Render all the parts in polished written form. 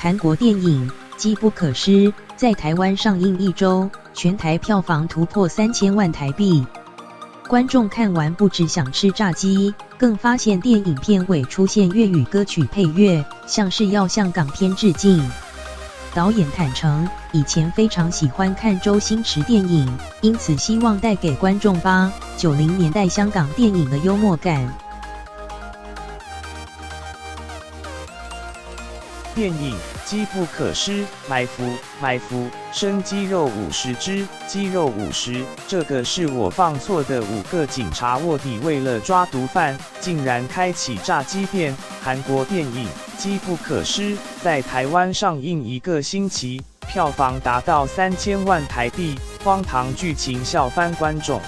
韩国电影《机不可失》在台湾上映1周，全台票房突破3000万台币。观众看完不只想吃炸鸡，更发现电影片尾出现粤语歌曲配乐，像是要向港片致敬。导演坦诚，以前非常喜欢看周星驰电影，因此希望带给观众80、90年代香港电影的幽默感。电影《机不可失》埋伏，生鸡肉50只，鸡肉50，这个是我放错的5个警察卧底为了抓毒贩，竟然开启炸鸡店。韩国电影《机不可失》在台湾上映1个星期，票房达到3000万台币，荒唐剧情笑翻观众。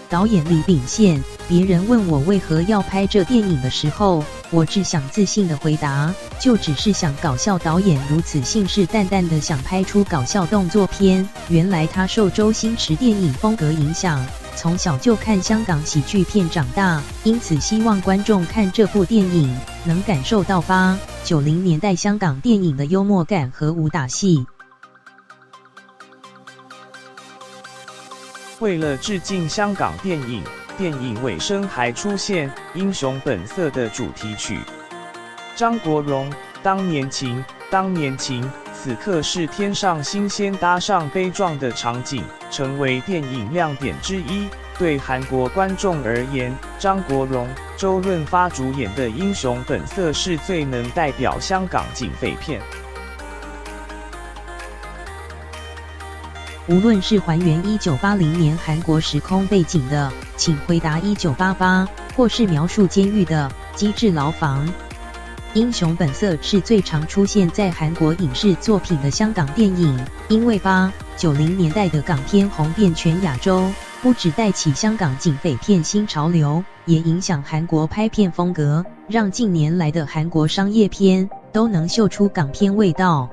导演李秉宪，别人问我为何要拍这电影的时候，我只想自信的回答，就只是想搞笑。导演如此信誓旦旦的想拍出搞笑动作片，原来他受周星驰电影风格影响，从小就看香港喜剧片长大，因此希望观众看这部电影能感受到80、90年代香港电影的幽默感和武打戏。为了致敬香港电影，电影尾声还出现《英雄本色》的主题曲。张国荣，当年情，此刻是天上星先搭上悲壮的场景，成为电影亮点之一。对韩国观众而言，张国荣、周润发主演的《英雄本色》是最能代表香港警匪片。无论是还原1980年韩国时空背景的《请回答1988》，或是描述监狱的《机智牢房》，《英雄本色》是最常出现在韩国影视作品的香港电影。因为80、90年代的港片红遍全亚洲，不只带起香港警匪片新潮流，也影响韩国拍片风格，让近年来的韩国商业片都能嗅出港片味道。